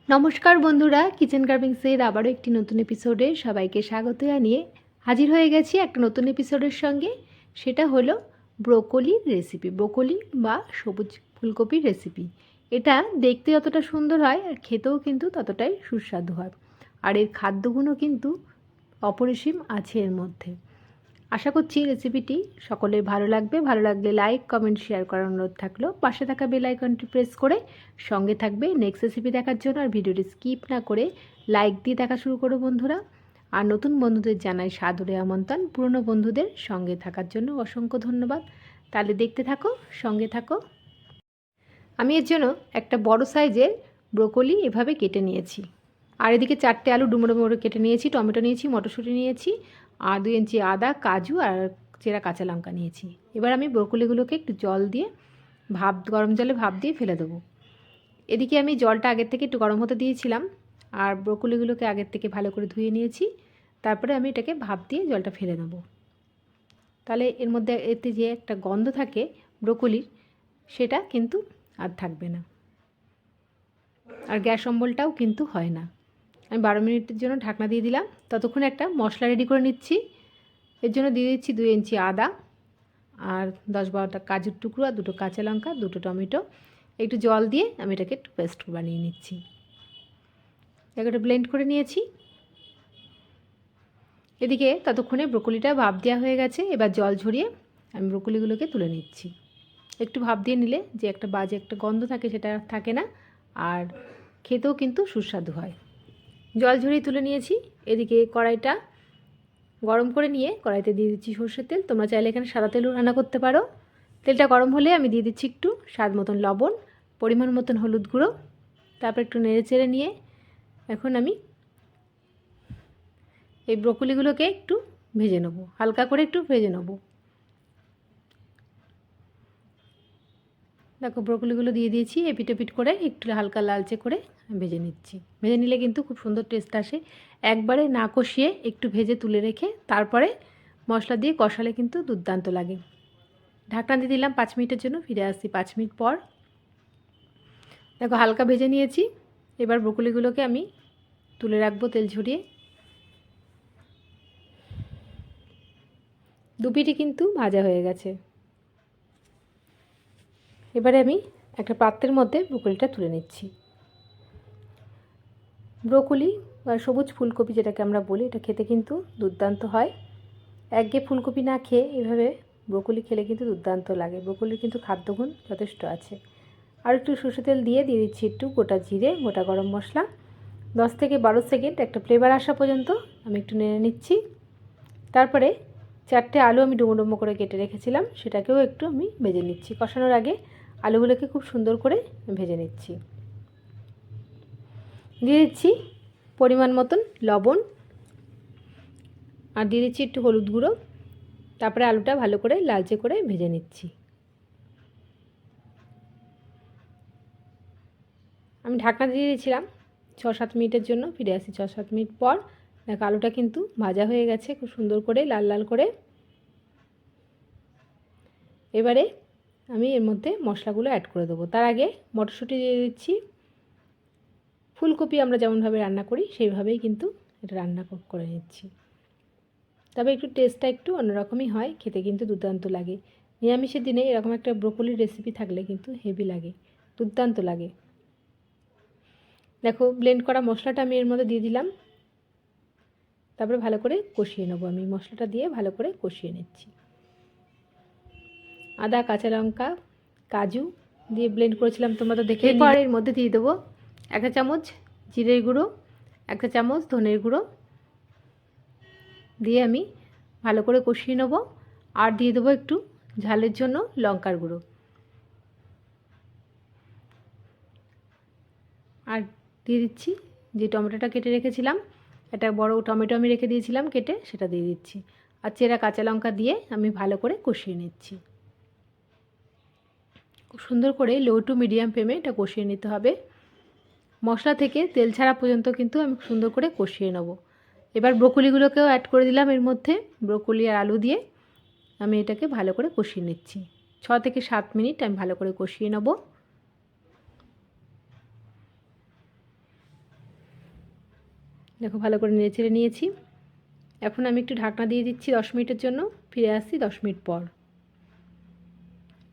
নমস্কার বন্ধুরা, কিচেন কার্ভিংসের আবারও একটি নতুন এপিসোডে সবাইকে স্বাগত জানিয়ে হাজির হয়ে গেছি একটা নতুন এপিসোডের সঙ্গে। সেটা হলো ব্রোকলির রেসিপি, ব্রোকলি বা সবুজ ফুলকপির রেসিপি। এটা দেখতে যতটা সুন্দর হয় আর খেতেও কিন্তু ততটাই সুস্বাদু হয়, আর এর খাদ্যগুণও কিন্তু অপরিসীম আছে এর মধ্যে। আশা করছি রেসিপিটি সকলের ভালো লাগবে। ভালো লাগলে লাইক, কমেন্ট, শেয়ার করার অনুরোধ থাকলো। পাশে থাকা বেল আইকনটি প্রেস করে সঙ্গে থাকবে নেক্সট রেসিপি দেখার জন্য। আর ভিডিওটি স্কিপ না করে লাইক দিয়ে দেখা শুরু করো বন্ধুরা। আর নতুন বন্ধুদের জানাই সাদরে আমন্ত্রণ, পুরনো বন্ধুদের সঙ্গে থাকার জন্য অসংখ্য ধন্যবাদ। তাহলে দেখতে থাকো, সঙ্গে থাকো। আমি এর জন্য একটা বড় সাইজের ব্রোকলি এভাবে কেটে নিয়েছি, আর এদিকে 4টে আলু ডুমো ডুমো করে কেটে নিয়েছি, টমেটো নিয়েছি, মটরশুঁটি নিয়েছি, আর 2 ইঞ্চি আদা, কাজু আর চেরা কাঁচা লঙ্কা নিয়েছি। এবার আমি ব্রোকলিগুলোকে একটু জল দিয়ে গরম জলে ভাপ দিয়ে ফেলে দেবো। এদিকে আমি জলটা আগের থেকে একটু গরম হতে দিয়েছিলাম, আর ব্রোকলিগুলোকে আগের থেকে ভালো করে ধুয়ে নিয়েছি। তারপরে আমি এটাকে ভাপ দিয়ে জলটা ফেলে নেব। তাহলে এর মধ্যে এতে যে একটা গন্ধ থাকে ব্রোকলির, সেটা কিন্তু আর থাকবে না, আর গ্যাস অম্বলটাও কিন্তু হয় না। আমি 12 মিনিটের জন্য ঢাকনা দিয়ে দিলাম। ততক্ষণে একটা মশলা রেডি করে নিচ্ছি। এর জন্য দিয়ে দিচ্ছি 2 ইঞ্চি আদা, আর 10-12টা কাজুর টুকরো, আর 2টো কাঁচা লঙ্কা, 2টো টমেটো। একটু জল দিয়ে আমি এটাকে একটু পেস্ট বানিয়ে নিচ্ছি। এটাকে ব্লেন্ড করে নিয়েছি। এদিকে ততক্ষণে ব্রোকলিটা ভাপ দেওয়া হয়ে গেছে। এবার জল ঝরিয়ে আমি ব্রোকলিগুলোকে তুলে নিচ্ছি। একটু ভাপ দিয়ে নিলে যে একটা বাজে একটা গন্ধ থাকে সেটা থাকে না, আর খেতেও কিন্তু সুস্বাদু হয়। জল ঝরিয়ে তুলে নিয়েছি। এদিকে কড়াইটা গরম করে নিয়ে কড়াইতে দিয়ে দিচ্ছি সর্ষের তেল। তোমরা চাইলে এখানে সাদা তেলও রান্না করতে পারো। তেলটা গরম হলে আমি দিয়ে দিচ্ছি একটু স্বাদ মতন লবণ, পরিমাণ মতন হলুদ গুঁড়ো। তারপর একটু নেড়ে চেড়ে নিয়ে এখন আমি এই ব্রোকলিগুলোকে একটু ভেজে নেবো, হালকা করে একটু ভেজে নেবো। দেখো ব্রোকলিগুলো দিয়ে দিয়েছি, এপিট ওপিট করে একটু হালকা লালচে করে ভেজে নিচ্ছি। ভেজে নিলে কিন্তু খুব সুন্দর টেস্ট আসে। একবারে না কষিয়ে একটু ভেজে তুলে রেখে তারপরে মশলা দিয়ে কষালে কিন্তু দুর্দান্ত লাগে। ঢাকনা দিয়ে দিলাম 5 মিনিটের জন্য, ফিরে আসছি 5 মিনিট পর। দেখো হালকা ভেজে নিয়েছি। এবার ব্রোকলিগুলোকে আমি তুলে রাখবো তেল ঝরিয়ে। দুপিটি কিন্তু ভাজা হয়ে গেছে। এবারে আমি একটা পাত্রের মধ্যে ব্রোকলিটা তুলে নিচ্ছি। ব্রোকলি বা সবুজ ফুলকপি যেটাকে আমরা বলি, এটা খেতে কিন্তু দুর্দান্ত হয়। একঘেয়ে ফুলকপি না খেয়ে এভাবে ব্রোকলি খেলে কিন্তু দুর্দান্ত লাগে। ব্রোকলির কিন্তু খাদ্যগুণ যথেষ্ট আছে। আর একটু সরষে তেল দিয়ে দিচ্ছি একটু গোটা জিরে, গোটা গরম মশলা। 10 থেকে 12 সেকেন্ড একটা ফ্লেভার আসা পর্যন্ত আমি একটু নেড়ে নিচ্ছি। তারপরে 4টে আলু আমি ডুমো ডুমো করে কেটে রেখেছিলাম, সেটাকেও একটু আমি ভেজে নিচ্ছি। কষানোর আগে আলুগুলোকে খুব সুন্দর করে ভেজে নিচ্ছি। দিয়ে দিচ্ছি পরিমাণ মতন লবণ, আর দিয়ে দিচ্ছি একটু হলুদ গুঁড়ো। তারপরে আলুটা ভালো করে লালচে করে ভেজে নিচ্ছি। আমি ঢাকনা দিয়ে দিয়েছিলাম 6-7 মিনিটের জন্য, ফিরে আসি 6-7 মিনিট পর। দেখো আলুটা কিন্তু ভাজা হয়ে গেছে খুব সুন্দর করে লাল লাল করে। এবারে আমি এর মধ্যে মশলাগুলো অ্যাড করে দেবো। তার আগে মটরশুঁটি দিয়ে দিচ্ছি। ফুলকপি আমরা যেমনভাবে রান্না করি সেইভাবেই কিন্তু এটা রান্না করে নিচ্ছি। তবে একটু টেস্টটা একটু অন্যরকমই হয়, খেতে কিন্তু দুর্দান্ত লাগে। নিরামিষের দিনে এরকম একটা ব্রোকলির রেসিপি থাকলে কিন্তু হেভি লাগে, দুর্দান্ত লাগে। দেখো ব্লেন্ড করা মশলাটা আমি এর মধ্যে দিয়ে দিলাম। তারপরে ভালো করে কষিয়ে নেবো। আমি মশলাটা দিয়ে ভালো করে কষিয়ে নিচ্ছি। আদা, কাঁচা লঙ্কা, কাজু দিয়ে ব্লেন্ড করেছিলাম, তোমরা তো দেখে। এরপর এর মধ্যে দিয়ে দেবো 1 চামচ জিরের গুঁড়ো, 1 চামচ ধনের গুঁড়ো দিয়ে আমি ভালো করে কষিয়ে নেব। আর দিয়ে দেবো একটু ঝালের জন্য লঙ্কার গুঁড়ো, আর দিয়ে দিচ্ছি যে টমেটোটা কেটে রেখেছিলাম, একটা বড় টমেটো আমি রেখে দিয়েছিলাম কেটে, সেটা দিয়ে দিচ্ছি। আর চেরা কাঁচা লঙ্কা দিয়ে আমি ভালো করে কষিয়ে নিচ্ছি। খুব সুন্দর করে লো টু মিডিয়াম ফ্লেমে এটা কষিয়ে নিতে হবে। মশলা থেকে তেল ছাড়া পর্যন্ত কিন্তু আমি সুন্দর করে কষিয়ে নেব। এবার ব্রোকলিগুলোকেও অ্যাড করে দিলাম এর মধ্যে। ব্রোকলি আর আলু দিয়ে আমি এটাকে ভালো করে কষিয়ে নিচ্ছি। 6 থেকে 7 মিনিট আমি ভালো করে কষিয়ে নেব। দেখো ভালো করে নেড়েচেড়ে নিয়েছি। এখন আমি একটু ঢাকনা দিয়ে দিচ্ছি 10 মিনিটের জন্য। ফিরে আসছি 10 মিনিট পর।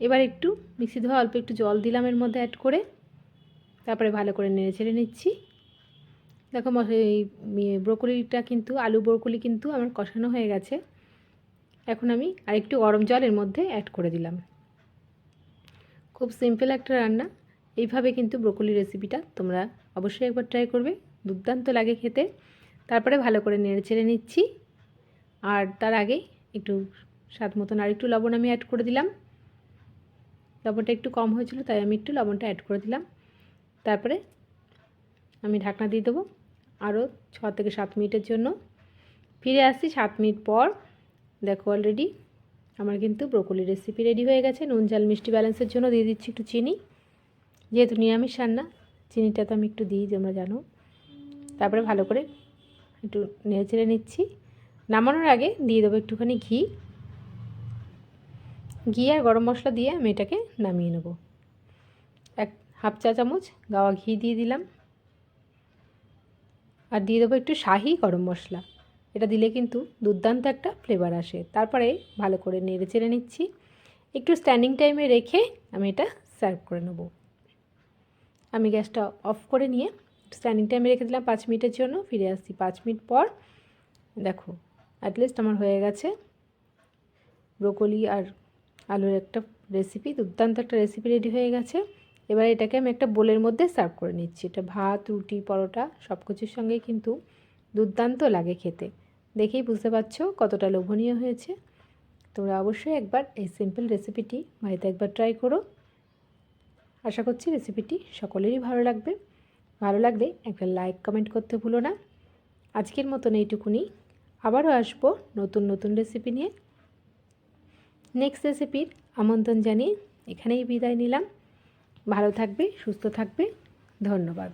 এবার একটু মিক্সি ধোয়া অল্প একটু জল দিলাম এর মধ্যে অ্যাড করে, তারপরে ভালো করে নেড়েচেড়ে নিচ্ছি। দেখো এই ব্রোকলিটা কিন্তু, আলু ব্রোকলি কিন্তু আমার কষানো হয়ে গেছে। এখন আমি আরেকটু গরম জল এর মধ্যে অ্যাড করে দিলাম। খুব সিম্পল একটা রান্না। এইভাবে কিন্তু ব্রোকলি রেসিপিটা তোমরা অবশ্যই একবার ট্রাই করবে, দুর্দান্ত লাগে খেতে। তারপরে ভালো করে নেড়েচেড়ে নিচ্ছি। আর তার আগে একটু স্বাদ মতন আর একটু লবণ আমি অ্যাড করে দিলাম। লবণটা একটু কম হয়েছিল তাই আমি একটু লবণটা অ্যাড করে দিলাম। তারপরে আমি ঢাকনা দিয়ে দেবো আরও 6 থেকে 7 মিনিটের জন্য। ফিরে আসছি 7 মিনিট পর। দেখো অলরেডি আমার কিন্তু ব্রোকলি রেসিপি রেডি হয়ে গেছে। নুন ঝাল মিষ্টি ব্যালেন্সের জন্য দিয়ে দিচ্ছি একটু চিনি, যেহেতু নিরামিষ রান্না চিনিটা তো আমি একটু দিই, তোমরা জানো। তারপরে ভালো করে একটু নেড়েচেড়ে নিচ্ছি। নামানোর আগে দিয়ে দেবো একটুখানি ঘি আর গরম মশলা দিয়ে আমি এটাকে নামিয়ে নেব। হাফ চা চামচ গাওয়া ঘি দিয়ে দিলাম। আর দিয়ে দেবো একটু শাহি গরম মশলা। এটা দিলে কিন্তু দুর্দান্ত একটা ফ্লেভার আসে। তারপরে ভালো করে নেড়েচেড়ে নিচ্ছি। একটু স্ট্যান্ডিং টাইমে রেখে আমি এটা সার্ভ করে নেব। আমি গ্যাসটা অফ করে নিয়ে স্ট্যান্ডিং টাইমে রেখে দিলাম 5 মিনিটের জন্য। ফিরে আসছি 5 মিনিট পর। দেখো অ্যাটলিস্ট আমার হয়ে গেছে ব্রোকলি আর আলুর একটা রেসিপি, দুর্দান্ত একটা রেসিপি রেডি হয়ে গেছে। এবার এটাকে আমি একটা বোলের মধ্যে সার্ভ করে নিচ্ছি। এটা ভাত, রুটি, পরোটা সব কিছুর সঙ্গেই কিন্তু দুর্দান্ত লাগে খেতে। দেখেই বুঝতে পারছো কতটা লোভনীয় হয়েছে। তোমরা অবশ্যই একবার এই সিম্পল রেসিপিটি বাড়িতে একবার ট্রাই করো। আশা করছি রেসিপিটি সকলেরই ভালো লাগবে। ভালো লাগলে একটা লাইক কমেন্ট করতে ভুলো না। আজকের মতন এইটুকুনি। আবারও আসবো নতুন নতুন রেসিপি নিয়ে। নেক্সট রেসিপির আমন্ত্রণ জানিয়ে এখানেই বিদায় নিলাম। ভালো থাকবে, সুস্থ থাকবে। ধন্যবাদ।